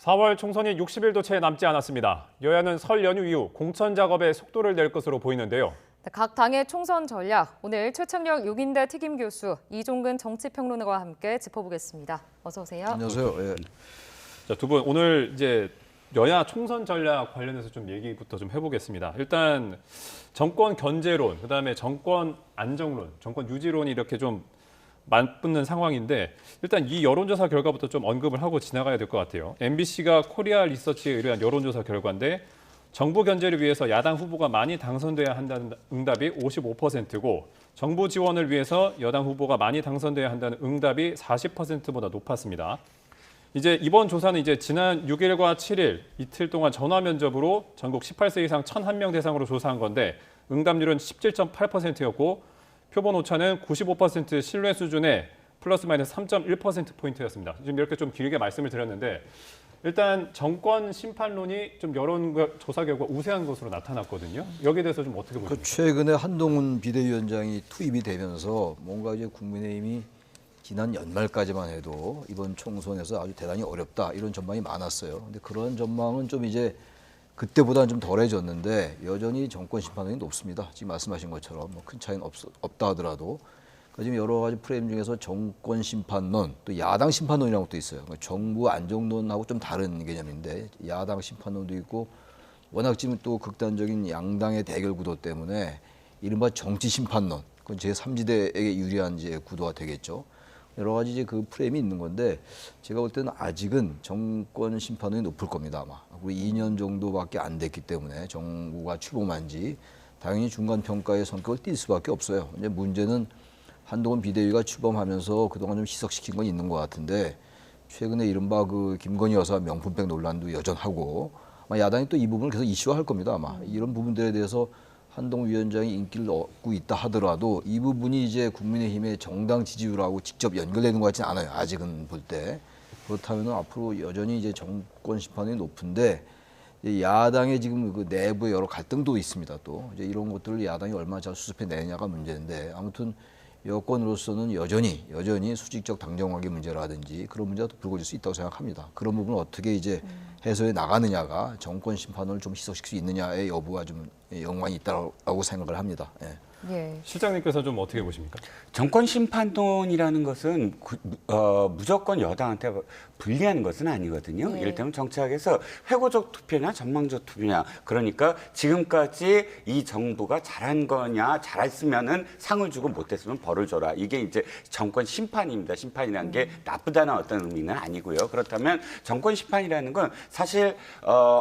4월 총선이 60일도 채 남지 않았습니다. 여야는 설 연휴 이후 공천 작업에 속도를 낼 것으로 보이는데요. 각 당의 총선 전략, 오늘 최창녕 용인대 특임 교수, 이종근 정치평론가와 함께 짚어보겠습니다. 어서 오세요. 안녕하세요. 예. 자, 두 분 오늘 이제 여야 총선 전략 관련해서 좀 얘기부터 좀 해보겠습니다. 일단 정권 견제론, 그다음에 정권 안정론, 정권 유지론이 이렇게 좀 맞붙는 상황인데 일단 이 여론조사 결과부터 좀 언급을 하고 지나가야 될 것 같아요. MBC가 코리아 리서치에 의뢰한 여론조사 결과인데 정부 견제를 위해서 야당 후보가 많이 당선돼야 한다는 응답이 55%고 정부 지원을 위해서 여당 후보가 많이 당선돼야 한다는 응답이 40%보다 높았습니다. 이제 이번 조사는 이제 지난 6일과 7일 이틀 동안 전화 면접으로 전국 18세 이상 1,001명 대상으로 조사한 건데 응답률은 17.8%였고 표본 오차는 95% 신뢰 수준의 플러스 마이너스 3.1%포인트였습니다. 지금 이렇게 좀 길게 말씀을 드렸는데 일단 정권 심판론이 좀 여론조사 결과 우세한 것으로 나타났거든요. 여기에 대해서 좀 어떻게 보십니까? 최근에 한동훈 비대위원장이 투입이 되면서 뭔가 이제 국민의힘이 지난 연말까지만 해도 이번 총선에서 아주 대단히 어렵다 이런 전망이 많았어요. 근데 그런 전망은 좀 이제 그때보다는 좀 덜해졌는데 여전히 정권 심판론이 높습니다. 지금 말씀하신 것처럼 뭐 큰 차이는 없다 하더라도 그러니까 지금 여러 가지 프레임 중에서 정권 심판론 또 야당 심판론이라는 것도 있어요. 그러니까 정부 안정론하고 좀 다른 개념인데 야당 심판론도 있고 워낙 지금 또 극단적인 양당의 대결 구도 때문에 이른바 정치 심판론 그건 제3지대에게 유리한 이제 구도가 되겠죠. 여러 가지 이제 그 프레임이 있는 건데 제가 볼 때는 아직은 정권 심판론이 높을 겁니다 아마. 그리고 2년 정도밖에 안 됐기 때문에 정부가 출범한 지 당연히 중간 평가의 성격을 띌 수밖에 없어요. 이제 문제는 한동훈 비대위가 출범하면서 그동안 좀 희석시킨 건 있는 것 같은데 최근에 이른바 그 김건희 여사 명품백 논란도 여전하고 아마 야당이 또 이 부분을 계속 이슈화할 겁니다 아마. 이런 부분들에 대해서 한동훈 위원장이 인기를 얻고 있다 하더라도 이 부분이 이제 국민의힘의 정당 지지율하고 직접 연결되는 것 같지는 않아요. 아직은 볼 때. 그렇다면 앞으로 여전히 이제 정권 심판이 높은데 야당의 지금 그 내부의 여러 갈등도 있습니다. 또 이제 이런 것들을 야당이 얼마나 잘 수습해 내냐가 문제인데 아무튼 여권으로서는 여전히 수직적 당정관계 문제라든지 그런 문제가 또 불거질 수 있다고 생각합니다. 그런 부분을 어떻게 이제 해소해 나가느냐가 정권 심판을 좀 희석시킬 수 있느냐의 여부가 좀 연관이 있다고 생각을 합니다. 예. 예. 실장님께서 좀 어떻게 보십니까? 정권 심판론이라는 것은 무조건 여당한테 불리한 것은 아니거든요. 네. 이를테면 정치학에서 회고적 투표냐 전망적 투표냐 그러니까 지금까지 이 정부가 잘한 거냐 잘했으면은 상을 주고 못했으면 벌을 줘라. 이게 이제 정권 심판입니다. 심판이라는 게 나쁘다는 어떤 의미는 아니고요. 그렇다면 정권 심판이라는 건 사실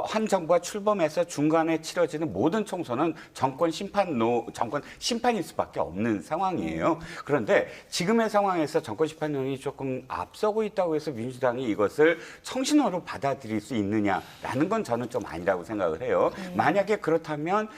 한 정부가 출범해서 중간에 치러지는 모든 총선은 정권 심판일 수밖에 없는 상황이에요. 그런데 지금의 상황에서 정권 심판론이 조금 앞서고 있다고 해서 민주당이 이것을 청신호로 받아들일 수 있느냐라는 건 저는 좀 아니라고 생각을 해요. 만약에 그렇다면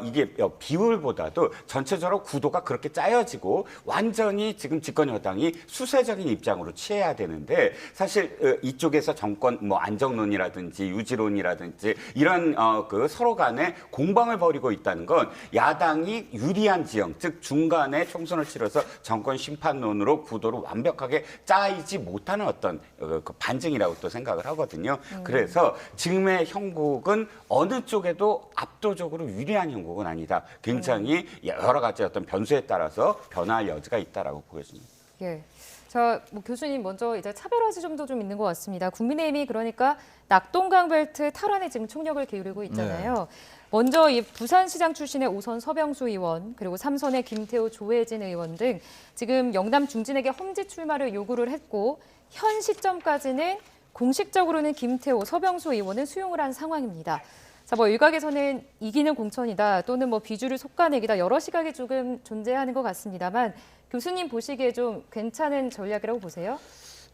이게 비율보다도 전체적으로 구도가 그렇게 짜여지고 완전히 지금 집권 여당이 수세적인 입장으로 취해야 되는데 사실 이쪽에서 정권 뭐 안정론이라든지 유지론이라든지 이런 그 서로 간에 공방을 벌이고 있다는 건 야당이 유리한 지형, 즉 중간에 총선을 치러서 정권 심판론으로 구도를 완벽하게 짜이지 못하는 어떤 그 반증이라고 또 생각을 하거든요. 그래서 지금의 형국은 어느 쪽에도 압도적으로 유리한 형국은 아니다. 굉장히 여러 가지 어떤 변수에 따라서 변화할 여지가 있다라고 보겠습니다. 예. 자, 뭐 교수님 먼저 이제 차별화 지점도 좀 있는 것 같습니다. 국민의힘이 그러니까 낙동강 벨트 탈환에 지금 총력을 기울이고 있잖아요. 네. 먼저 이 부산시장 출신의 오선 서병수 의원 그리고 삼선의 김태우 조혜진 의원 등 지금 영남 중진에게 험지 출마를 요구를 했고 현 시점까지는 공식적으로는 김태우, 서병수 의원은 수용을 한 상황입니다. 자, 뭐 일각에서는 이기는 공천이다 또는 뭐 비주류 속가내기다 여러 시각이 조금 존재하는 것 같습니다만 교수님 보시기에 좀 괜찮은 전략이라고 보세요?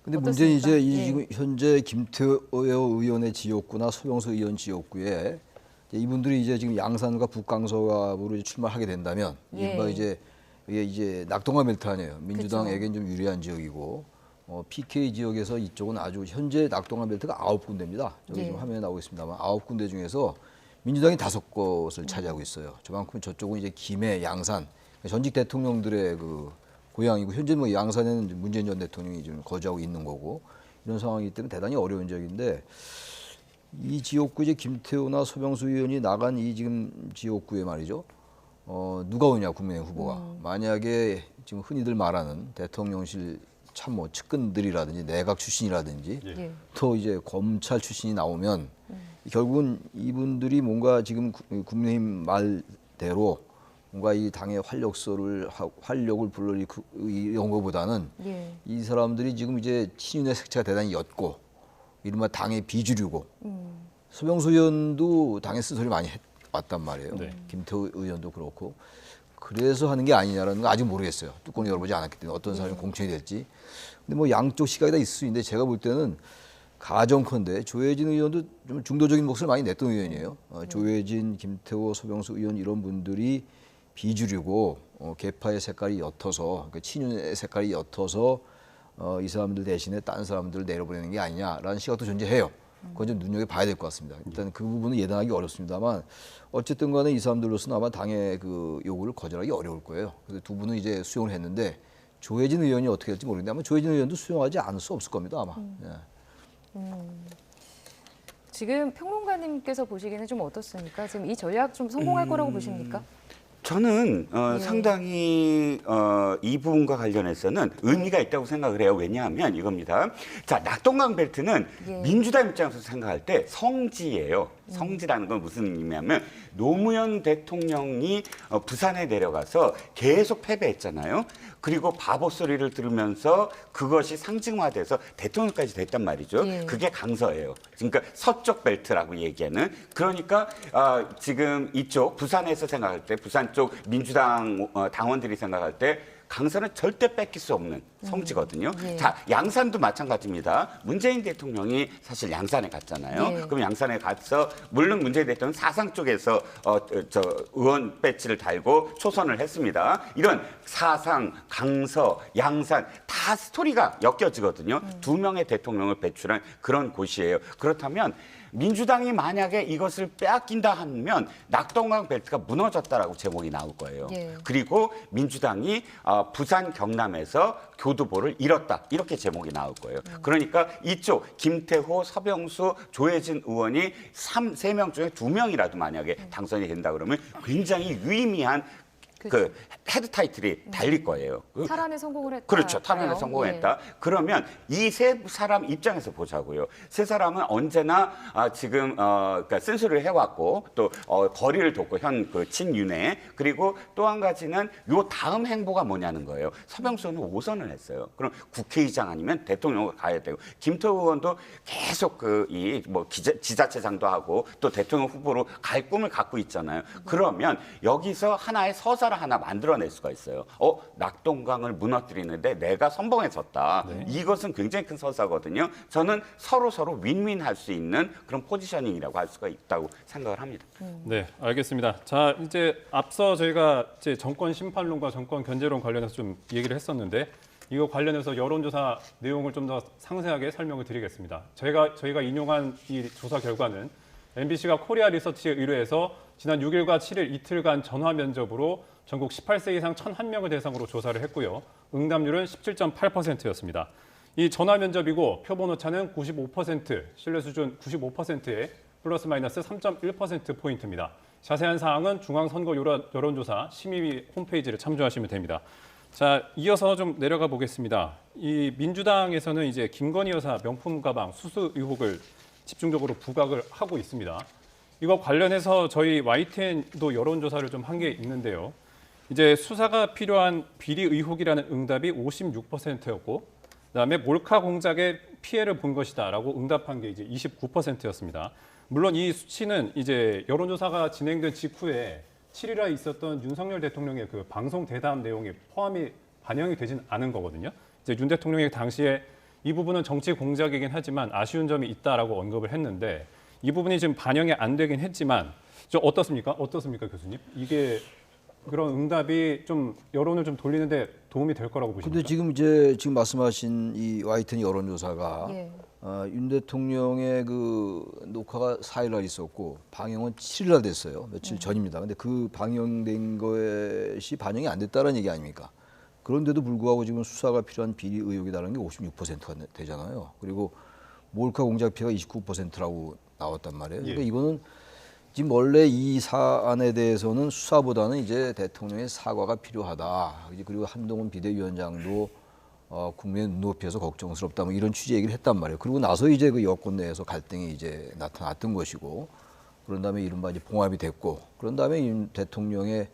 근데 어떻습니까? 문제는 이제 이 예. 지금 현재 김태호 의원의 지역구나 서병수 의원 지역구에 이분들이 이제 지금 양산과 북강서갑으로 이제 출마하게 된다면 예. 이른바 이제 낙동강 벨트 아니에요. 민주당에겐 그렇죠. 좀 유리한 지역이고 PK 지역에서 이쪽은 아주 현재 낙동강 벨트가 9군데입니다. 저기 예. 지금 화면에 나오고 있습니다만 9군데 중에서 민주당이 5곳을 차지하고 있어요. 저만큼 저쪽은 이제 김해, 양산 전직 대통령들의 그 고향이고 현재 뭐 양산에는 문재인 전 대통령이 좀 거주하고 있는 거고 이런 상황이기 때문에 대단히 어려운 지역인데 이 지역구 이제 김태우나 서병수 의원이 나간 이 지금 지역구에 말이죠. 누가 오냐 국민의힘 후보가. 만약에 지금 흔히들 말하는 대통령실 참모 측근들이라든지 내각 출신이라든지 예. 또 이제 검찰 출신이 나오면 결국은 이분들이 뭔가 지금 국민의힘 말대로 뭔가 이 당의 활력을 불러일으키는 것보다는 예. 이 사람들이 지금 이제 친윤의 색채가 대단히 옅고 이른바 당의 비주류고 서병수 의원도 당에 쓴소리 많이 왔단 말이에요. 네. 김태우 의원도 그렇고 그래서 하는 게 아니냐라는 거 아직 모르겠어요. 뚜껑을 열어보지 않았기 때문에 어떤 사람이 공천이 될지. 근데 뭐 양쪽 시각이 다 있을 수 있는데 제가 볼 때는 가정컨대 조혜진 의원도 좀 중도적인 몫을 많이 냈던 의원이에요. 조혜진, 김태호, 서병수 의원 이런 분들이 비주류고 계파의 색깔이 옅어서 그러니까 친윤의 색깔이 옅어서 이 사람들 대신에 다른 사람들을 내려보내는 게 아니냐라는 시각도 존재해요. 그건 좀 눈여겨봐야 될 것 같습니다. 일단 그 부분은 예단하기 어렵습니다만 어쨌든 간에 이 사람들로서는 아마 당의 그 요구를 거절하기 어려울 거예요. 그래서 두 분은 이제 수용을 했는데 조혜진 의원이 어떻게 될지 모르겠는데 아마 조혜진 의원도 수용하지 않을 수 없을 겁니다. 아마. 예. 지금 평론가님께서 보시기에는 좀 어떻습니까? 지금 이 전략 좀 성공할 거라고 보십니까? 저는 예. 상당히 이 부분과 관련해서는 의미가 있다고 생각을 해요. 왜냐하면 이겁니다. 자, 낙동강 벨트는 예. 민주당 입장에서 생각할 때 성지예요. 성지라는 건 무슨 의미냐면 노무현 대통령이 부산에 내려가서 계속 패배했잖아요. 그리고 바보 소리를 들으면서 그것이 상징화돼서 대통령까지 됐단 말이죠. 예. 그게 강서예요. 그러니까 서쪽 벨트라고 얘기하는. 그러니까 지금 이쪽 부산에서 생각할 때 부산 쪽 민주당 당원들이 생각할 때 강서는 절대 뺏길 수 없는 성지거든요. 예. 자, 양산도 마찬가지입니다. 문재인 대통령이 사실 양산에 갔잖아요. 예. 그럼 양산에 가서 물론 문재인 대통령은 사상 쪽에서 의원 배지를 달고 초선을 했습니다. 이런 사상, 강서, 양산 다 스토리가 엮여지거든요. 두 명의 대통령을 배출한 그런 곳이에요. 그렇다면 민주당이 만약에 이것을 빼앗긴다 하면 낙동강 벨트가 무너졌다라고 제목이 나올 거예요. 예. 그리고 민주당이 부산 경남에서 교두보를 잃었다 이렇게 제목이 나올 거예요. 그러니까 이쪽 김태호, 서병수, 조혜진 의원이 3명 중에 2명이라도 만약에 당선이 된다 그러면 굉장히 유의미한 그 헤드 타이틀이 달릴 거예요. 탈환에 성공을 했다. 그렇죠. 탈환에 그래요? 성공했다. 그러면 이 세 사람 입장에서 보자고요. 세 사람은 언제나 지금 그러니까 쓴소리를 해왔고 또 거리를 뒀고 현 그 친윤회 그리고 또 한 가지는 요 다음 행보가 뭐냐는 거예요. 서병수는 5선을 했어요. 그럼 국회의장 아니면 대통령을 가야 되고 김태호 의원도 계속 뭐 지자체장도 하고 또 대통령 후보로 갈 꿈을 갖고 있잖아요. 그러면 여기서 하나의 서사를 하나 만들어낼 수가 있어요. 낙동강을 무너뜨리는데 내가 선봉에 섰다. 네. 이것은 굉장히 큰 서사거든요. 저는 서로 윈윈할 수 있는 그런 포지셔닝이라고 할 수가 있다고 생각을 합니다. 네, 알겠습니다. 자, 이제 앞서 저희가 이제 정권 심판론과 정권 견제론 관련해서 좀 얘기를 했었는데 이거 관련해서 여론조사 내용을 좀 더 상세하게 설명을 드리겠습니다. 저희가 인용한 이 조사 결과는 MBC가 코리아 리서치에 의뢰해서 지난 6일과 7일 이틀간 전화 면접으로 전국 18세 이상 1,001명을 대상으로 조사를 했고요. 응답률은 17.8%였습니다. 이 전화 면접이고 표본 오차는 95%, 신뢰 수준 95%에 플러스 마이너스 3.1%포인트입니다. 자세한 사항은 중앙선거 여론조사 심의위 홈페이지를 참조하시면 됩니다. 자, 이어서 좀 내려가 보겠습니다. 이 민주당에서는 이제 김건희 여사 명품 가방 수수 의혹을 집중적으로 부각을 하고 있습니다. 이거 관련해서 저희 YTN도 여론조사를 좀 한 게 있는데요. 이제 수사가 필요한 비리 의혹이라는 응답이 56%였고, 그다음에 몰카 공작에 피해를 본 것이다라고 응답한 게 이제 29%였습니다. 물론 이 수치는 이제 여론조사가 진행된 직후에 7일에 있었던 윤석열 대통령의 그 방송 대담 내용이 포함이 반영이 되진 않은 거거든요. 이제 윤 대통령이 당시에 이 부분은 정치 공작이긴 하지만 아쉬운 점이 있다라고 언급을 했는데 이 부분이 지금 반영이 안 되긴 했지만 좀 어떻습니까? 교수님? 이게 그런 응답이 좀 여론을 좀 돌리는데 도움이 될 거라고 보십니까? 근데 지금 말씀하신 이 YTN 여론조사가 예. 윤 대통령의 그 녹화가 4일날 있었고 방영은 7일날 됐어요. 며칠 전입니다. 근데 그 방영된 것이 반영이 안 됐다는 얘기 아닙니까? 그런데도 불구하고 지금 수사가 필요한 비리 의혹이라는 게 56%가 되잖아요. 그리고 몰카 공작 피해가 29%라고 나왔단 말이에요. 예. 그러니까 이거는 지금 원래 이 사안에 대해서는 수사보다는 이제 대통령의 사과가 필요하다. 그리고 한동훈 비대위원장도 국민의 눈높이에서 걱정스럽다. 뭐 이런 취지 얘기를 했단 말이에요. 그리고 나서 이제 그 여권 내에서 갈등이 이제 나타났던 것이고, 그런 다음에 이른바 이제 봉합이 됐고, 그런 다음에 이 대통령의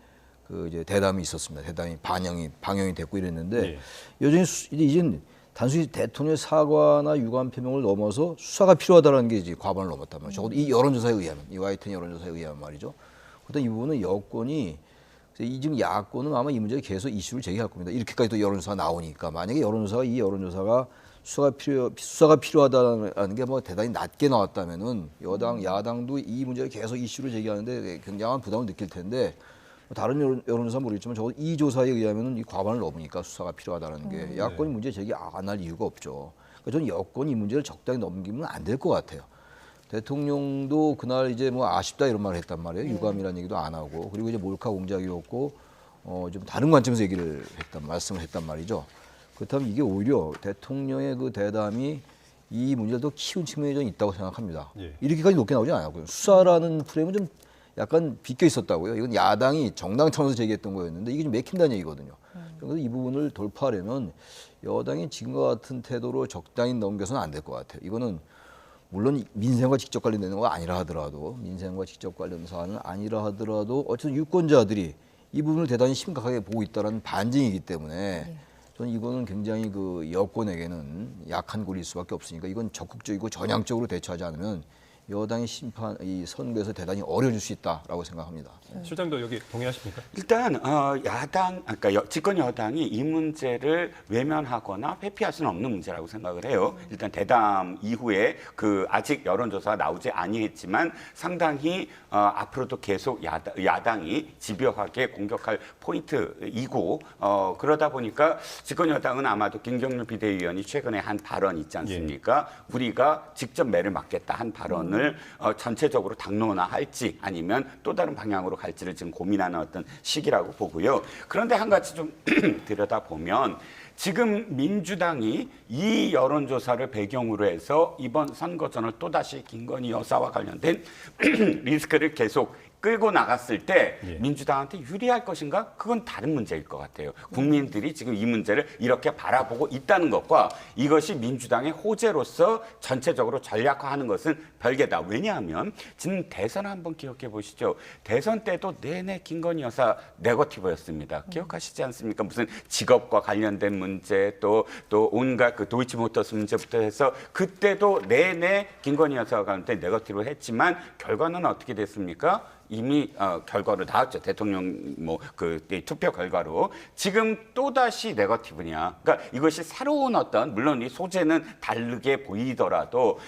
그 이제 대담이 있었습니다. 대담이 방영이 됐고 이랬는데 예. 여전히 이제 단순히 대통령의 사과나 유감 표명을 넘어서 수사가 필요하다는 게 이제 과반을 넘었단 말이죠. 적어도 이 여론조사에 의하면, 이 YTN 여론조사에 의하면 말이죠. 그렇다면 이 부분은 여권이 지금 야권은 아마 이 문제에 계속 이슈를 제기할 겁니다. 이렇게까지 또 여론조사가 나오니까 만약에 이 여론조사가 수사가 필요하다는 게 뭐 대단히 낮게 나왔다면은 야당도 이 문제를 계속 이슈를 제기하는데 굉장한 부담을 느낄 텐데. 다른 여론조사 모르겠지만 적어도 이 조사에 의하면 이 과반을 넘으니까 수사가 필요하다는 게 야권이 문제 제기 안 할 이유가 없죠. 그러니까 저는 여권이 이 문제를 적당히 넘기면 안 될 것 같아요. 대통령도 그날 이제 뭐 아쉽다 이런 말을 했단 말이에요. 유감이라는 얘기도 안 하고 그리고 이제 몰카 공작이었고 좀 다른 관점에서 말씀을 했단 말이죠. 그렇다면 이게 오히려 대통령의 그 대담이 이 문제를 더 키운 측면이 좀 있다고 생각합니다. 예. 이렇게까지 높게 나오지 않았고요. 수사라는 프레임은 좀 약간 비껴 있었다고요. 이건 야당이 정당 차원에서 제기했던 거였는데 이게 좀 맥힌다는 얘기거든요. 그래서 이 부분을 돌파하려면 여당이 지금과 같은 태도로 적당히 넘겨서는 안 될 것 같아요. 이거는 물론 민생과 직접 관련되는 거 아니라 하더라도 민생과 직접 관련 사안은 아니라 하더라도 어쨌든 유권자들이 이 부분을 대단히 심각하게 보고 있다는 반증이기 때문에 저는 이거는 굉장히 그 여권에게는 약한 골일 수밖에 없으니까 이건 적극적이고 전향적으로 대처하지 않으면 여당의 이 선거에서 대단히 어려워질 수 있다라고 생각합니다. 실장도 여기 동의하십니까? 일단 그러니까 집권 여당이 이 문제를 외면하거나 회피할 수는 없는 문제라고 생각을 해요. 일단 대담 이후에 그 아직 여론조사가 나오지 아니했지만 상당히 앞으로도 계속 야당이 집요하게 공격할 포인트이고 그러다 보니까 집권 여당은 아마도 김경률 비대위원이 최근에 한 발언 있지 않습니까? 우리가 직접 매를 맞겠다 한 발언을 전체적으로 당론화할지 아니면 또 다른 방향으로 갈지를 지금 고민하는 어떤 시기라고 보고요. 그런데 한 가지 좀 들여다보면 지금 민주당이 이 여론조사를 배경으로 해서 이번 선거전을 또다시 김건희 여사와 관련된 리스크를 계속 끌고 나갔을 때 민주당한테 유리할 것인가? 그건 다른 문제일 것 같아요. 국민들이 지금 이 문제를 이렇게 바라보고 있다는 것과 이것이 민주당의 호재로서 전체적으로 전략화하는 것은 별개다. 왜냐하면 지금 대선 한번 기억해 보시죠. 대선 때도 내내 김건희 여사 네거티브였습니다. 기억하시지 않습니까? 무슨 직업과 관련된 문제 또 온갖 그 도이치모터스 문제부터 해서 그때도 내내 김건희 여사와 관련된 네거티브를 했지만 결과는 어떻게 됐습니까? 이미 결과로 나왔죠. 대통령 그 투표 결과로. 지금 또다시 네거티브냐. 그러니까 이것이 새로운 어떤 물론 이 소재는 다르게 보이더라도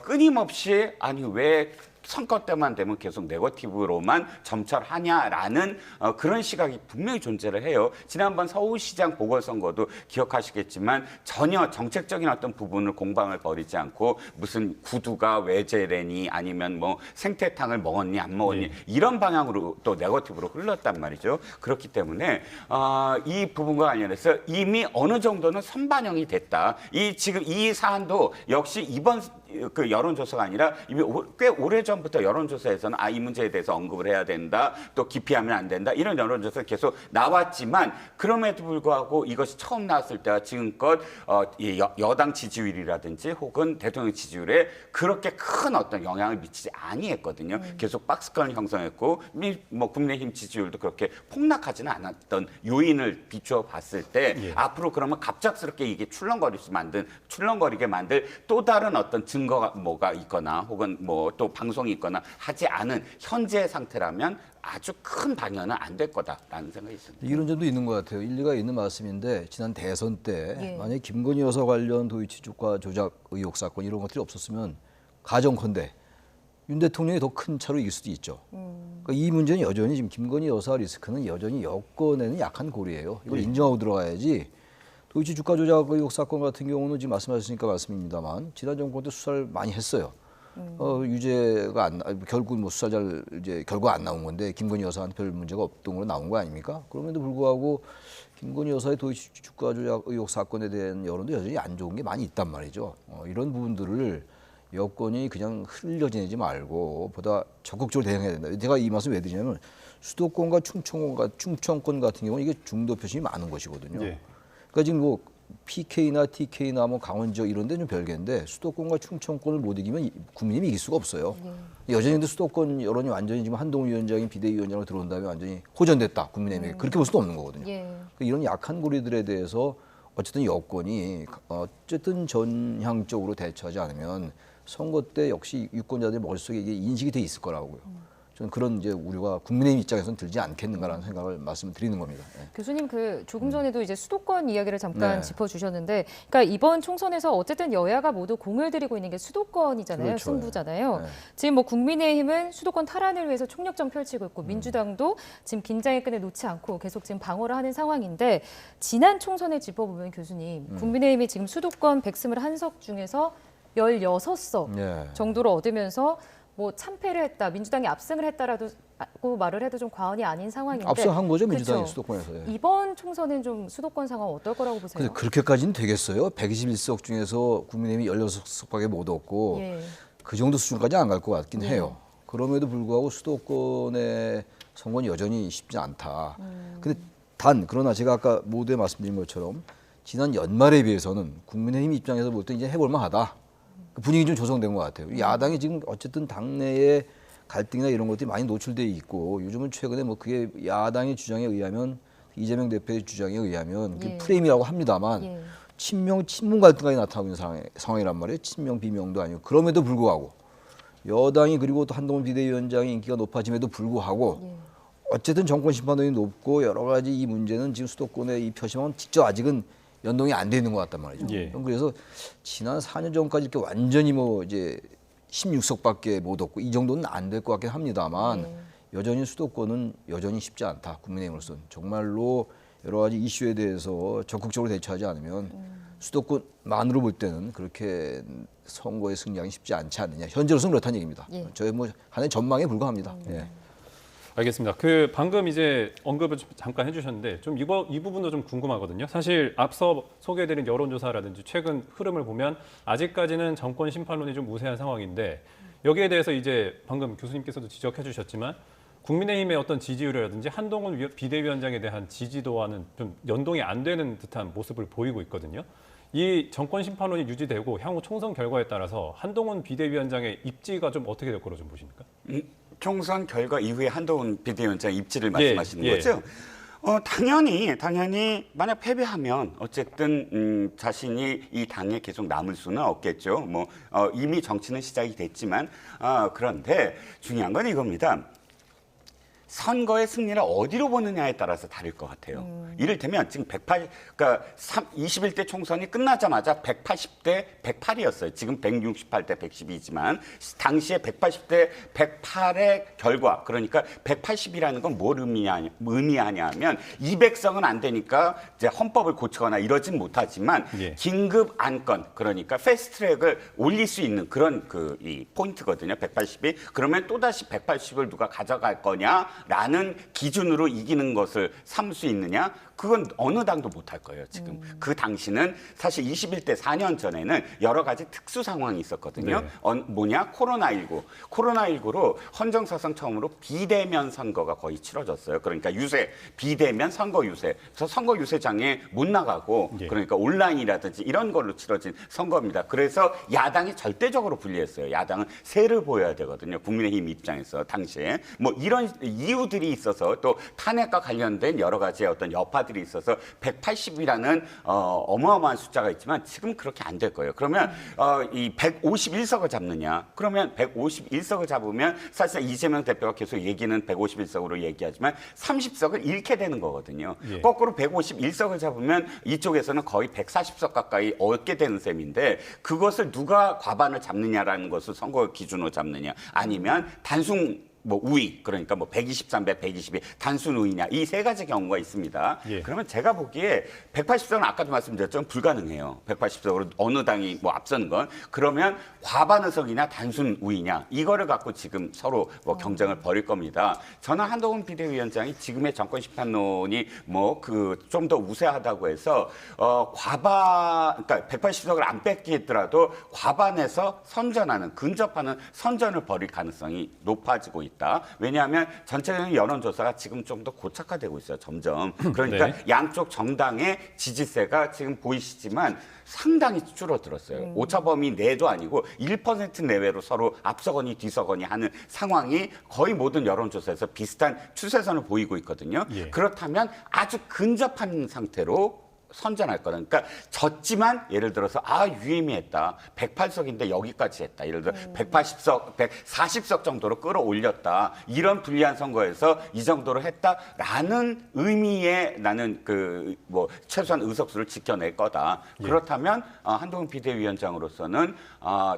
끊임없이 아니 왜 선거 때만 되면 계속 네거티브로만 점철하냐라는 그런 시각이 분명히 존재를 해요. 지난번 서울시장 보궐선거도 기억하시겠지만 전혀 정책적인 어떤 부분을 공방을 벌이지 않고 무슨 구두가 외제래니 아니면 뭐 생태탕을 먹었니 안 먹었니 이런 방향으로 또 네거티브로 흘렀단 말이죠. 그렇기 때문에 이 부분과 관련해서 이미 어느 정도는 선반영이 됐다. 지금 이 사안도 역시 이번 그 여론조사가 아니라 이미 꽤 오래전부터 여론조사에서는 이 문제에 대해서 언급을 해야 된다. 또 기피하면 안 된다. 이런 여론조사가 계속 나왔지만 그럼에도 불구하고 이것이 처음 나왔을 때와 지금껏 여당 지지율이라든지 혹은 대통령 지지율에 그렇게 큰 어떤 영향을 미치지 아니했거든요. 계속 박스권 형성했고 국민의힘 지지율도 그렇게 폭락하지는 않았던 요인을 비추어 봤을 때 앞으로 그러면 갑작스럽게 이게 출렁거리게 만들 또 다른 어떤 증거가 뭐가 있거나 혹은 뭐 또 방송이 있거나 하지 않은 현재 상태라면 아주 큰 방향은 안 될 거다라는 생각이 있습니다. 이런 점도 있는 것 같아요. 일리가 있는 말씀인데 지난 대선 때 만약에 김건희 여사 관련 도이치 주가 조작 의혹 사건 이런 것들이 없었으면 가정컨대 윤 대통령이 더 큰 차로 이길 수도 있죠. 그러니까 이 문제는 여전히 지금 김건희 여사 리스크는 여전히 여권에는 약한 골이에요. 이걸 인정하고 들어가야지. 도이치 주가 조작 의혹 사건 같은 경우는 지금 말씀하셨으니까 말씀입니다만 지난 정권 때 수사를 많이 했어요. 유죄가 결국 뭐 수사 이제 결과 안 나온 건데 김건희 여사한테 별 문제가 없던 걸로 나온 거 아닙니까? 그럼에도 불구하고 김건희 여사의 도이치 주가 조작 의혹 사건에 대한 여론도 여전히 안 좋은 게 많이 있단 말이죠. 이런 부분들을 여권이 그냥 흘려 지내지 말고 보다 적극적으로 대응해야 된다. 제가 이 말씀 왜 드리냐면 수도권과 충청권 같은 경우는 이게 중도 표심이 많은 곳이거든요. 예. 그러니까 지금 뭐 PK나 TK나 뭐 강원 지역 이런 데는 별개인데 수도권과 충청권을 못 이기면 국민이 이길 수가 없어요. 여전히 근데 수도권 여론이 완전히 지금 한동훈 위원장이 비대위원장으로 들어온 다음에 완전히 호전됐다. 국민의힘에 그렇게 볼 수도 없는 거거든요. 예. 그러니까 이런 약한 고리들에 대해서 어쨌든 여권이 어쨌든 전향적으로 대처하지 않으면 선거 때 역시 유권자들 머릿속에 이게 인식이 돼 있을 거라고요. 저는 그런 이제 우려가 국민의힘 입장에서는 들지 않겠는가라는 생각을 말씀드리는 겁니다. 네. 교수님 그 조금 전에도 이제 수도권 이야기를 잠깐 네. 짚어주셨는데, 그러니까 이번 총선에서 어쨌든 여야가 모두 공을 들이고 있는 게 수도권이잖아요, 그렇죠. 승부잖아요. 네. 지금 뭐 국민의힘은 수도권 탈환을 위해서 총력전 펼치고 있고 민주당도 지금 긴장의 끈을 놓지 않고 계속 지금 방어를 하는 상황인데, 지난 총선을 짚어보면 교수님, 국민의힘이 지금 수도권 121석 중에서 16석 네. 정도를 얻으면서 뭐 참패를 했다, 민주당이 압승을 했다라고 말을 해도 좀 과언이 아닌 상황인데, 압승한 거죠 민주당이 그렇죠. 수도권에서. 예. 이번 총선은 좀 수도권 상황 어떨 거라고 보세요? 근데 그렇게까지는 되겠어요? 121석 중에서 국민의힘이 16석밖에 못 얻고 예. 그 정도 수준까지 안 갈 것 같긴 예. 해요. 그럼에도 불구하고 수도권의 선거는 여전히 쉽지 않다. 근데 그러나 제가 아까 모두에 말씀드린 것처럼 지난 연말에 비해서는 국민의힘 입장에서 볼 때 이제 해볼 만하다. 분위기 좀 조성된 것 같아요. 야당이 지금 어쨌든 당내에 갈등이나 이런 것들이 많이 노출돼 있고, 요즘은 최근에 뭐 그게 야당의 주장에 의하면, 이재명 대표의 주장에 의하면 그 예. 프레임이라고 합니다만 예. 친문 갈등까지 나타나고 있는 상황이란 말이에요. 친명 비명도 아니고. 그럼에도 불구하고 여당이 그리고 또 한동훈 비대위원장의 인기가 높아짐에도 불구하고 예. 어쨌든 정권 심판론이 높고 여러 가지 이 문제는 지금 수도권의 이 표심은 직접 아직은 연동이 안 돼 있는 것 같단 말이죠. 예. 그래서 지난 4년 전까지 이렇게 완전히 뭐 이제 16석밖에 못 얻고 이 정도는 안 될 것 같긴 합니다만 여전히 수도권은 여전히 쉽지 않다. 국민의힘으로서는 정말로 여러 가지 이슈에 대해서 적극적으로 대처하지 않으면 수도권만으로 볼 때는 그렇게 선거의 승리하기 쉽지 않지 않느냐. 현재로서는 그렇다는 얘기입니다. 예. 저희 뭐 하나의 전망에 불과합니다. 예. 알겠습니다. 그 방금 이제 언급을 좀 잠깐 해주셨는데 좀 이 부분도 좀 궁금하거든요. 사실 앞서 소개해드린 여론조사라든지 최근 흐름을 보면 아직까지는 정권 심판론이 좀 우세한 상황인데, 여기에 대해서 이제 방금 교수님께서도 지적해주셨지만 국민의힘의 어떤 지지율이라든지 한동훈 비대위원장에 대한 지지도와는 좀 연동이 안 되는 듯한 모습을 보이고 있거든요. 이 정권 심판론이 유지되고 향후 총선 결과에 따라서 한동훈 비대위원장의 입지가 좀 어떻게 될 거로 좀 보십니까? 총선 결과 이후에 한동훈 비대위원장 입지를 예, 말씀하시는 예. 거죠? 당연히 만약 패배하면 어쨌든 자신이 이 당에 계속 남을 수는 없겠죠. 뭐 이미 정치는 시작이 됐지만 그런데 중요한 건 이겁니다. 선거의 승리를 어디로 보느냐에 따라서 다를 것 같아요. 이를테면 지금 21대 총선이 끝나자마자 180대 108이었어요. 지금 168대 112지만 당시에 180대 108의 결과, 그러니까 180이라는 건 뭘 의미하냐면 200석은 안 되니까 이제 헌법을 고치거나 이러진 못하지만 예. 긴급 안건, 그러니까 패스트트랙을 올릴 수 있는 그런 이 포인트거든요. 180이. 그러면 또다시 180을 누가 가져갈 거냐라는 기준으로 이기는 것을 삼을 수 있느냐? 그건 어느 당도 못할 거예요, 지금. 그 당시는 사실 21대 4년 전에는 여러 가지 특수 상황이 있었거든요. 네. 뭐냐? 코로나19로 헌정사상 처음으로 비대면 선거가 거의 치러졌어요. 그러니까 비대면 선거 유세. 그래서 선거 유세장에 못 나가고, 예. 그러니까 온라인이라든지 이런 걸로 치러진 선거입니다. 그래서 야당이 절대적으로 불리했어요. 야당은 세를 보여야 되거든요. 국민의힘 입장에서 당시에. 뭐 이런 이유들이 있어서 또 탄핵과 관련된 여러 가지 어떤 여파들이 있어서 180이라는 어마어마한 숫자가 있지만 지금 그렇게 안 될 거예요. 그러면 이 151석을 잡느냐? 그러면 151석을 잡으면 사실상 이재명 대표가 계속 얘기는 151석으로 얘기하지만 30석을 잃게 되는 거거든요. 예. 거꾸로 151석을 잡으면 이쪽에서는 거의 140석 가까이 얻게 되는 셈인데, 그것을 누가 과반을 잡느냐라는 것을 선거 기준으로 잡느냐, 아니면 단순 뭐 우위 그러니까 뭐 123, 122 단순 우위냐 이 세 가지 경우가 있습니다. 예. 그러면 제가 보기에 180석은 아까도 말씀드렸지만 불가능해요. 180석으로 어느 당이 뭐 앞서는 건 그러면 과반 의석이냐 단순 우위냐 이거를 갖고 지금 서로 뭐 경쟁을 벌일 겁니다. 저는 한동훈 비대위원장이 지금의 정권 심판론이 뭐 그 좀 더 우세하다고 해서 그러니까 180석을 안 뺏기더라도 과반에서 선전하는 근접하는 선전을 벌일 가능성이 높아지고 있다. 왜냐하면 전체적인 여론조사가 지금 좀 더 고착화되고 있어요. 점점. 그러니까 네. 양쪽 정당의 지지세가 지금 보이시지만 상당히 줄어들었어요. 오차범위 내도 아니고 1% 내외로 서로 앞서거니 뒤서거니 하는 상황이 거의 모든 여론조사에서 비슷한 추세선을 보이고 있거든요. 예. 그렇다면 아주 근접한 상태로 선전할 거다. 그러니까 졌지만 예를 들어서 유의미했다. 108석인데 여기까지 했다. 예를 들어 180석, 140석 정도로 끌어올렸다. 이런 불리한 선거에서 이 정도로 했다라는 의미의 나는 그 뭐 최소한 의석수를 지켜낼 거다. 예. 그렇다면 한동훈 비대위원장으로서는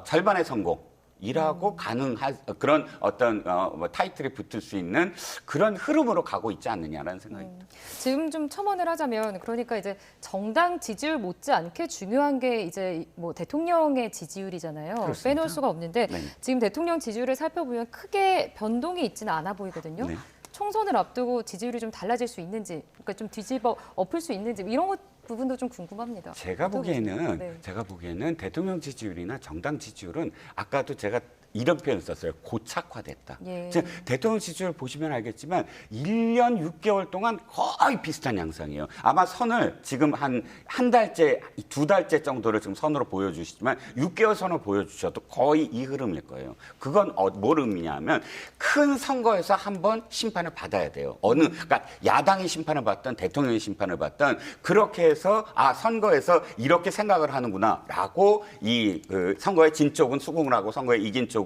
절반의 성공. 이라고 가능한 그런 어떤 뭐 타이틀이 붙을 수 있는 그런 흐름으로 가고 있지 않느냐라는 생각입니다. 지금 좀 첨언을 하자면 그러니까 이제 정당 지지율 못지않게 중요한 게 이제 뭐 대통령의 지지율이잖아요. 그렇습니다. 빼놓을 수가 없는데 네. 지금 대통령 지지율을 살펴보면 크게 변동이 있지는 않아 보이거든요. 네. 총선을 앞두고 지지율이 좀 달라질 수 있는지, 그러니까 좀 뒤집어 엎을 수 있는지 이런 것 부분도 좀 궁금합니다. 제가 어떻게 보세요? 제가 보기에는 대통령 지지율이나 정당 지지율은 아까도 제가 이런 표현 썼어요. 고착화됐다. 예. 지금 대통령 지지율 보시면 알겠지만 1년 6개월 동안 거의 비슷한 양상이에요. 아마 선을 지금 한 달째, 2달째 정도를 지금 선으로 보여주시지만 6개월 선을 보여주셔도 거의 이 흐름일 거예요. 그건 뭘 의미냐면 큰 선거에서 한번 심판을 받아야 돼요. 그러니까 야당이 심판을 받든 대통령이 심판을 받든 그렇게 해서 선거에서 이렇게 생각을 하는구나라고 그 선거에 진 쪽은 수긍을 하고 선거에 이긴 쪽은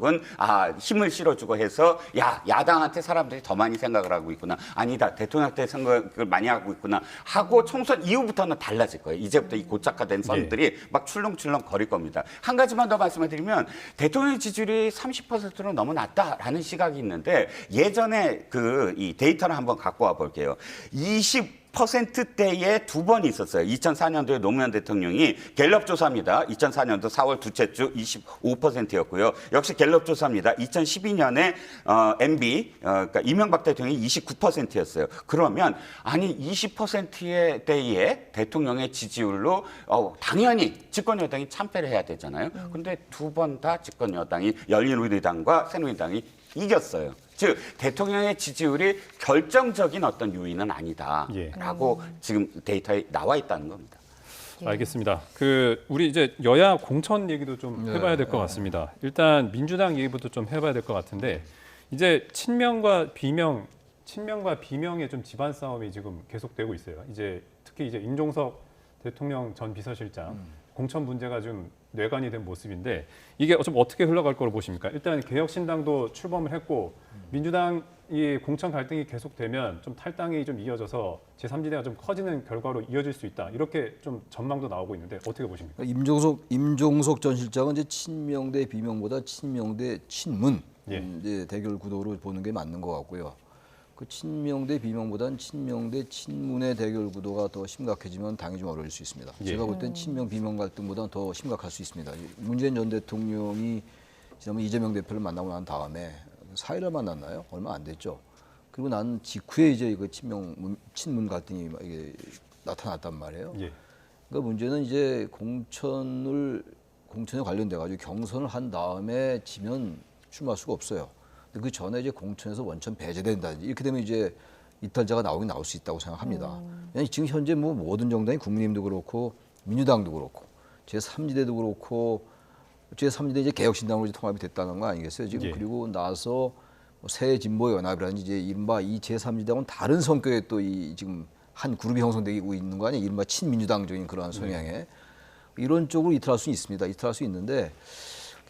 힘을 실어주고 해서 야당한테 사람들이 더 많이 생각을 하고 있구나. 아니다. 대통령한테 생각을 많이 하고 있구나. 하고 총선 이후부터는 달라질 거예요. 이제부터 이 고착화된 선들이 막 출렁출렁 거릴 겁니다. 한 가지만 더 말씀을 드리면 대통령 지지율이 30%로 너무 낮다라는 시각이 있는데 예전에 이 데이터를 한번 갖고 와 볼게요. 20%대에 두 번이 있었어요. 2004년도에 노무현 대통령이 갤럽 조사입니다. 2004년도 4월 둘째 주 25%였고요. 역시 갤럽 조사입니다. 2012년에 MB 그러니까 이명박 대통령이 29%였어요. 그러면 20%의 대의 대통령의 지지율로 당연히 집권 여당이 참패를 해야 되잖아요. 그런데 두 번 다 집권 여당이 열린우리당과 새누리당이 이겼어요. 즉 대통령의 지지율이 결정적인 어떤 요인은 아니다라고 지금 데이터에 나와 있다는 겁니다. 알겠습니다. 우리 이제 여야 공천 얘기도 좀 해봐야 될 것 같습니다. 일단 민주당 얘기부터 좀 해봐야 될 것 같은데 이제 친명과 비명의 좀 집안 싸움이 지금 계속되고 있어요. 이제 특히 이제 임종석 대통령 전 비서실장 공천 문제가 좀 뇌관이 된 모습인데 이게 좀 어떻게 흘러갈 거로 보십니까? 일단 개혁신당도 출범을 했고 민주당이 공천 갈등이 계속되면 좀 탈당이 좀 이어져서 제3지대가 좀 커지는 결과로 이어질 수 있다. 이렇게 좀 전망도 나오고 있는데 어떻게 보십니까? 임종석 전 실장은 이제 친명 대 비명보다 친명 대 친문 이제 대결 구도로 보는 게 맞는 것 같고요. 그 친명 대 비명보다는 친명 대 친문의 대결 구도가 더 심각해지면 당이 좀 어려울 수 있습니다. 예. 제가 볼 땐 친명 비명 갈등보다는 더 심각할 수 있습니다. 문재인 전 대통령이 지난번 이재명 대표를 만나고 난 다음에 4일을 만났나요? 얼마 안 됐죠. 그리고 난 직후에 이제 그 친문 갈등이 이게 나타났단 말이에요. 예. 그러니까 문제는 이제 공천에 관련돼 가지고 경선을 한 다음에 지면 출마할 수가 없어요. 근데 그 전에 이제 공천에서 원천 배제된다든지 이렇게 되면 이제 이탈자가 나올 수 있다고 생각합니다. 지금 현재 뭐 모든 정당이 국민의힘도 그렇고 민주당도 그렇고 제3지대도 그렇고 제3지대 이제 개혁신당으로 이제 통합이 됐다는 거 아니겠어요? 지금 예. 그리고 나서 새진보연합이라든지 이제 이른바 이 제3지대하고는 다른 성격의 또 이 지금 한 그룹이 형성되고 있는 거 아니에요? 이른바 친민주당적인 그러한 성향에 이런 쪽으로 이탈할 수 있습니다. 이탈할 수 있는데.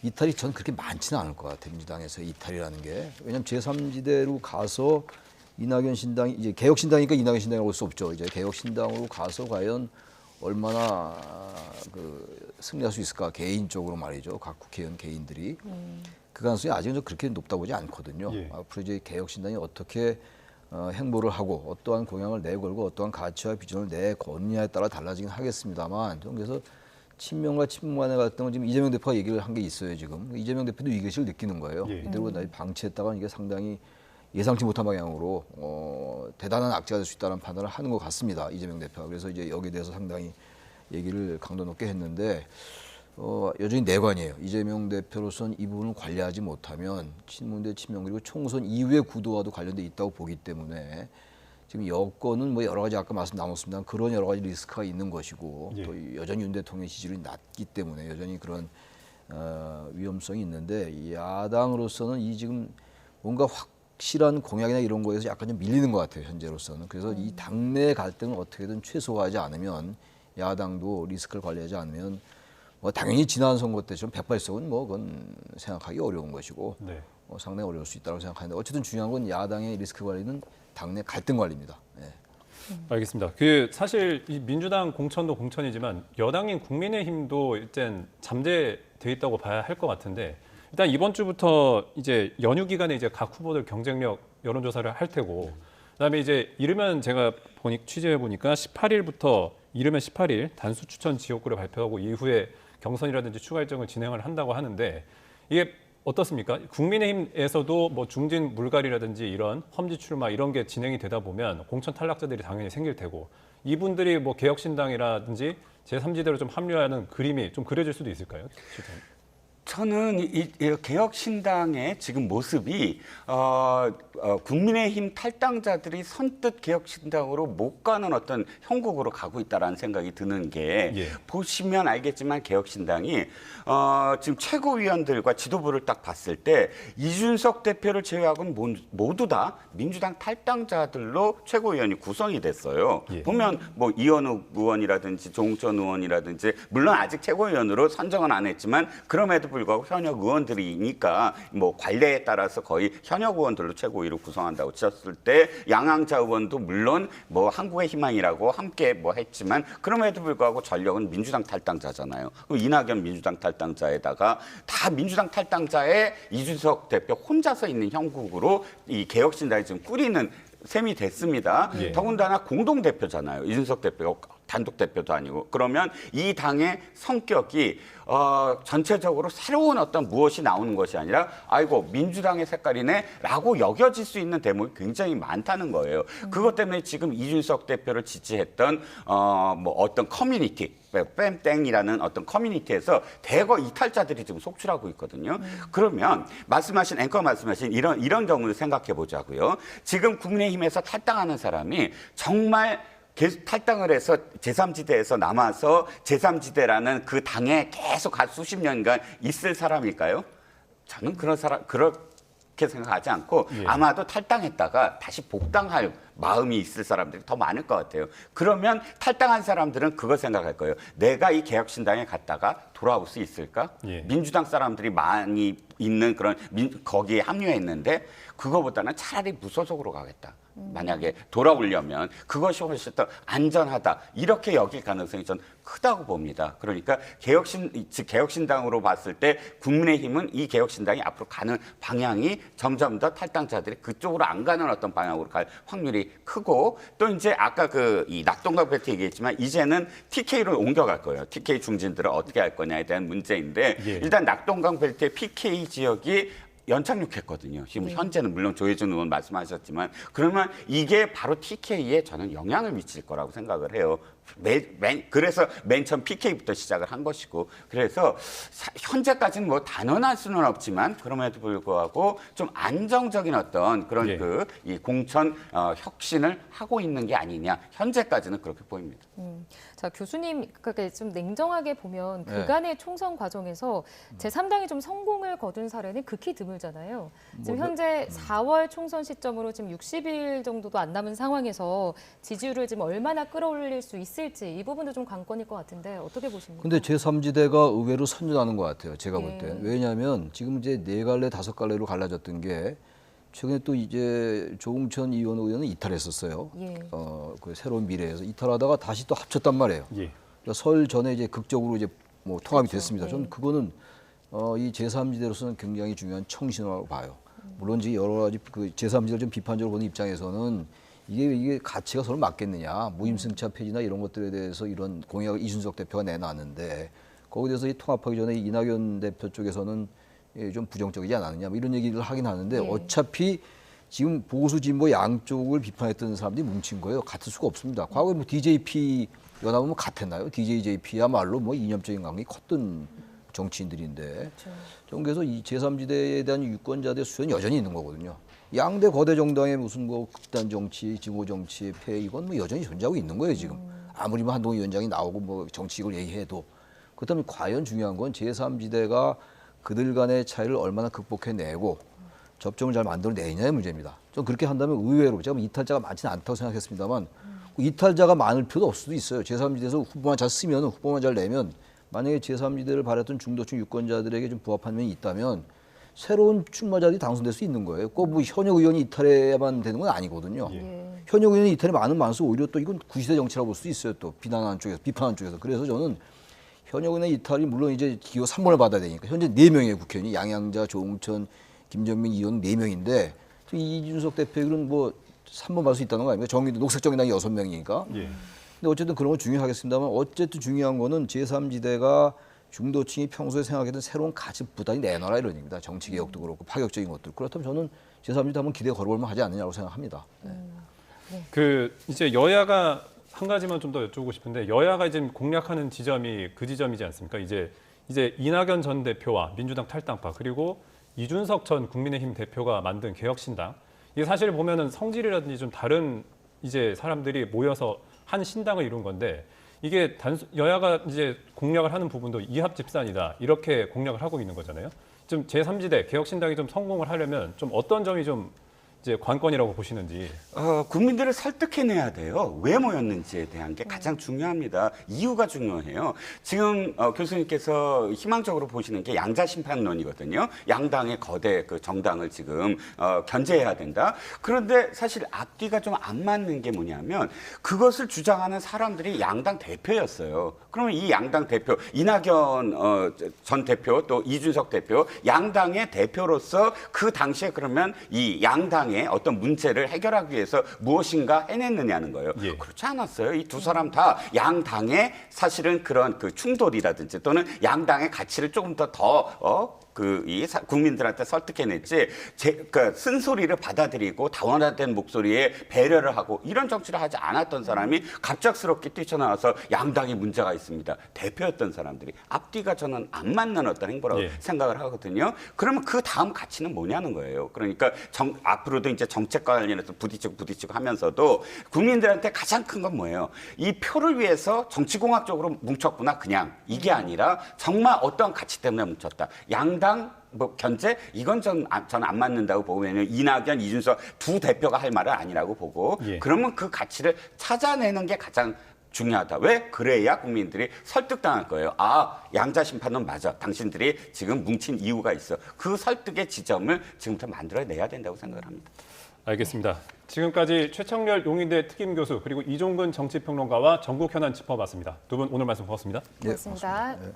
이탈이 전 그렇게 많지는 않을 것 같아요. 민주당에서 이탈이라는 게. 왜냐하면 제3지대로 가서 이낙연 신당이 이제 개혁신당이니까 이낙연 신당이라고 할 수 없죠. 이제 개혁신당으로 가서 과연 얼마나 승리할 수 있을까 개인적으로 말이죠. 각 국회의원 개인들이 그 가능성이 아직은 좀 그렇게 높다고 보지 않거든요. 예. 앞으로 이제 개혁신당이 어떻게 행보를 하고 어떠한 공약을 내걸고 어떠한 가치와 비전을 내걸느냐에 따라 달라지긴 하겠습니다만, 좀 그래서 친명과 친문 간의 갈등은 지금 이재명 대표가 얘기를 한 게 있어요. 지금 이재명 대표도 위기의식을 느끼는 거예요. 예. 이대로 나 방치했다가 이게 상당히 예상치 못한 방향으로 대단한 악재가 될 수 있다는 판단을 하는 것 같습니다. 이재명 대표가. 그래서 이제 여기에 대해서 상당히 얘기를 강도 높게 했는데, 여전히 내관이에요. 이재명 대표로서는 이 부분을 관리하지 못하면 친문 대 친명 그리고 총선 이후의 구도와도 관련돼 있다고 보기 때문에 지금 여건은 뭐 여러 가지 아까 말씀 나눴습니다. 그런 여러 가지 리스크가 있는 것이고 예. 또 여전히 윤 대통령의 지지율이 낮기 때문에 여전히 그런 위험성이 있는데, 야당으로서는 이 지금 뭔가 확실한 공약이나 이런 거에서 약간 좀 밀리는 것 같아요. 현재로서는. 그래서 이 당내 갈등을 어떻게든 최소화하지 않으면, 야당도 리스크를 관리하지 않으면 뭐 당연히 지난 선거 때처럼 백발석은 뭐 그건 생각하기 어려운 것이고 네. 상당히 어려울 수 있다고 생각하는데, 어쨌든 중요한 건 야당의 리스크 관리는 당내 갈등 관리입니다. 예. 알겠습니다. 그 사실 이 민주당 공천도 공천이지만 여당인 국민의힘도 일단 잠재돼 있다고 봐야 할 것 같은데, 일단 이번 주부터 이제 연휴 기간에 이제 각 후보들 경쟁력 여론조사를 할 테고, 그다음에 이제 이르면 제가 취재해 보니까 18일부터 이르면 18일 단수 추천 지역구를 발표하고 이후에 경선이라든지 추가 일정을 진행을 한다고 하는데, 이게 어떻습니까? 국민의힘에서도 뭐 중진 물갈이라든지 이런 험지 출마 이런 게 진행이 되다 보면 공천 탈락자들이 당연히 생길 테고, 이분들이 뭐 개혁신당이라든지 제3지대로 좀 합류하는 그림이 좀 그려질 수도 있을까요? 실장님? 저는 이 개혁신당의 지금 모습이 국민의힘 탈당자들이 선뜻 개혁신당으로 못 가는 어떤 형국으로 가고 있다라는 생각이 드는 게, 예. 보시면 알겠지만 개혁신당이 지금 최고위원들과 지도부를 딱 봤을 때 이준석 대표를 제외하고는 모두 다 민주당 탈당자들로 최고위원이 구성이 됐어요. 예. 보면 뭐 이현욱 의원이라든지 조홍천 의원이라든지, 물론 아직 최고위원으로 선정은 안 했지만 그럼에도 불구하고 현역 의원들이니까 뭐 관례에 따라서 거의 현역 의원들로 최고위를 구성한다고 쳤을 때, 양양자 의원도 물론 뭐 한국의 희망이라고 함께 뭐 했지만 그럼에도 불구하고 전력은 민주당 탈당자잖아요. 그리고 이낙연 민주당 탈당자에다가 다 민주당 탈당자의 이준석 대표 혼자서 있는 형국으로 이 개혁신당이 지금 꾸리는 셈이 됐습니다. 예. 더군다나 공동대표잖아요. 이준석 대표가 단독 대표도 아니고. 그러면 이 당의 성격이 전체적으로 새로운 어떤 무엇이 나오는 것이 아니라, 아이고 민주당의 색깔이네라고 여겨질 수 있는 대목이 굉장히 많다는 거예요. 그것 때문에 지금 이준석 대표를 지지했던 뭐 어떤 커뮤니티, 뺨땡이라는 어떤 커뮤니티에서 대거 이탈자들이 지금 속출하고 있거든요. 그러면 앵커 말씀하신 이런 경우를 생각해 보자고요. 지금 국민의힘에서 탈당하는 사람이 정말 계속 탈당을 해서 제3지대에서 남아서 제3지대라는 그 당에 계속 수십 년간 있을 사람일까요? 저는 그렇게 생각하지 않고, 예. 아마도 탈당했다가 다시 복당할 마음이 있을 사람들이 더 많을 것 같아요. 그러면 탈당한 사람들은 그거 생각할 거예요. 내가 이 개혁신당에 갔다가 돌아올 수 있을까? 예. 민주당 사람들이 많이 있는 그런 거기에 합류했는데, 그거보다는 차라리 무소속으로 가겠다. 만약에 돌아오려면 그것이 훨씬 더 안전하다, 이렇게 여길 가능성이 전 크다고 봅니다. 그러니까 개혁신당으로 봤을 때 국민의힘은 이 개혁신당이 앞으로 가는 방향이 점점 더 탈당자들이 그쪽으로 안 가는 어떤 방향으로 갈 확률이 크고, 또 이제 아까 이 낙동강 벨트 얘기했지만 이제는 TK로 옮겨갈 거예요. TK 중진들을 어떻게 할 거냐에 대한 문제인데, 예. 일단 낙동강 벨트의 PK 지역이 연착륙했거든요. 지금 현재는 물론 조혜준 의원 말씀하셨지만, 그러면 이게 바로 TK에 저는 영향을 미칠 거라고 생각을 해요. 그래서 맨 처음 PK부터 시작을 한 것이고, 그래서 현재까지는 뭐 단언할 수는 없지만 그럼에도 불구하고 좀 안정적인 어떤 그런 예. 이 공천 혁신을 하고 있는 게 아니냐, 현재까지는 그렇게 보입니다. 자, 교수님 그렇게 좀 냉정하게 보면 네. 그간의 총선 과정에서 제3당이 좀 성공을 거둔 사례는 극히 드물잖아요. 지금 현재 4월 총선 시점으로 지금 60일 정도도 안 남은 상황에서 지지율을 지금 얼마나 끌어올릴 수 있을지, 이 부분도 좀 관건일 것 같은데 어떻게 보십니까? 근데 제3지대가 의외로 선전하는 것 같아요. 제가 볼 예. 때. 왜냐하면 지금 이제 4갈래, 5갈래로 갈라졌던 게, 최근에 또 이제 조홍천 의원은 이탈했었어요. 예. 그 새로운 미래에서 이탈하다가 다시 또 합쳤단 말이에요. 예. 그러니까 설 전에 이제 극적으로 이제 뭐 통합이 그렇죠. 됐습니다. 예. 저는 그거는 이 제3지대로서는 굉장히 중요한 청신호라고 봐요. 물론 이제 여러 가지 그 제3지대를 좀 비판적으로 보는 입장에서는 이게 가치가 서로 맞겠느냐, 무임승차 폐지나 이런 것들에 대해서 이런 공약을 이준석 대표가 내놨는데 거기에 대해서 이 통합하기 전에 이낙연 대표 쪽에서는 좀 부정적이지 않았느냐, 뭐 이런 얘기를 하긴 하는데 어차피 지금 보수 진보 양쪽을 비판했던 사람들이 뭉친 거예요. 같을 수가 없습니다. 과거에 뭐 DJP 연합은 뭐 같았나요? DJJP야말로 뭐 이념적인 관계가 컸던 정치인들인데, 좀 그래서 이 제3지대에 대한 유권자들의 수요는 여전히 있는 거거든요. 양대 거대 정당의 무슨 뭐 극단 정치, 진보 정치, 폐 이건 뭐 여전히 존재하고 있는 거예요 지금. 아무리 뭐 한동훈 위원장이 나오고 뭐 정치익을 얘기해도. 그렇다면 과연 중요한 건 제3지대가 그들 간의 차이를 얼마나 극복해내고 접점을 잘 만들어내느냐의 문제입니다. 좀 그렇게 한다면 의외로 제가 뭐 이탈자가 많지는 않다고 생각했습니다만 이탈자가 많을 필요도 없을 수도 있어요. 제3지대에서 후보만 잘 쓰면, 후보만 잘 내면 만약에 제3지대를 바랬던 중도층 유권자들에게 좀 부합한 면이 있다면 새로운 출마자들이 당선될 수 있는 거예요. 꼭 뭐 현역 의원이 이탈해야만 되는 건 아니거든요. 현역 의원이 이탈이 많을수록 오히려 또 이건 구시대 정치라고 볼 수도 있어요. 또 비난하는 쪽에서, 비판하는 쪽에서. 그래서 저는 현역 의원의 이탈이 물론 이제 기호 3번을 받아야 되니까 현재 4명의 국회의원이 양양자, 조응천, 김정민, 이원 4명인데 이준석 대표는 뭐 3번 받을 수 있다는 거 아닙니까? 정의도 녹색 정의당이 6명이니까. 예. 근데 어쨌든 그런 건 중요하겠습니다만 어쨌든 중요한 거는 제3지대가 중도층이 평소에 생각했던 새로운 가치 부담이 내놔라 이런 얘기입니다. 정치 개혁도 그렇고 파격적인 것들. 그렇다면 저는 제3지대 한번 기대 걸어볼만 하지 않느냐고 생각합니다. 네. 그 이제 여야가 한 가지만 좀 더 여쭤보고 싶은데 여야가 지금 공략하는 지점이 그 지점이지 않습니까? 이제 이낙연 전 대표와 민주당 탈당파 그리고 이준석 전 국민의힘 대표가 만든 개혁신당 이게 사실 보면은 성질이라든지 좀 다른 이제 사람들이 모여서 한 신당을 이룬 건데 이게 여야가 이제 공략을 하는 부분도 이합집산이다 이렇게 공략을 하고 있는 거잖아요. 좀 제3지대 개혁신당이 좀 성공을 하려면 좀 어떤 점이 좀 이제 관건이라고 보시는지. 국민들을 설득해내야 돼요. 왜 모였는지에 대한 게 가장 중요합니다. 이유가 중요해요. 지금 교수님께서 희망적으로 보시는 게 양자 심판론이거든요. 양당의 거대 그 정당을 지금 견제해야 된다. 그런데 사실 앞뒤가 좀 안 맞는 게 뭐냐면 그것을 주장하는 사람들이 양당 대표였어요. 그러면 이 양당 대표 이낙연 전 대표 또 이준석 대표 양당의 대표로서 그 당시에 그러면 이 양당 어떤 문제를 해결하기 위해서 무엇인가 해냈느냐는 거예요. 예. 그렇지 않았어요. 이 두 사람 다 양당의 사실은 그런 그 충돌이라든지 또는 양당의 가치를 조금 더 국민들한테 설득해냈지, 그러니까 쓴소리를 받아들이고 다원화된 목소리에 배려를 하고 이런 정치를 하지 않았던 사람이 갑작스럽게 뛰쳐나와서 양당이 문제가 있습니다. 대표였던 사람들이 앞뒤가 저는 안 맞는 어떤 행보라고 예. 생각을 하거든요. 그러면 그 다음 가치는 뭐냐는 거예요. 그러니까 앞으로도 이제 정책과 관련해서 부딪히고 하면서도 국민들한테 가장 큰 건 뭐예요? 이 표를 위해서 정치공학적으로 뭉쳤구나 그냥 이게 아니라 정말 어떤 가치 때문에 뭉쳤다. 양당 뭐 견제 이건 저는 안 맞는다고 보고 왜냐면 이낙연, 이준석 두 대표가 할 말은 아니라고 보고 예. 그러면 그 가치를 찾아내는 게 가장 중요하다. 왜? 그래야 국민들이 설득당할 거예요. 아, 양자 심판론 맞아. 당신들이 지금 뭉친 이유가 있어. 그 설득의 지점을 지금부터 만들어내야 된다고 생각을 합니다. 알겠습니다. 지금까지 최창렬 용인대 특임교수 그리고 이종근 정치평론가와 전국 현안 짚어봤습니다. 두 분 오늘 말씀 고맙습니다. 고맙습니다. 네.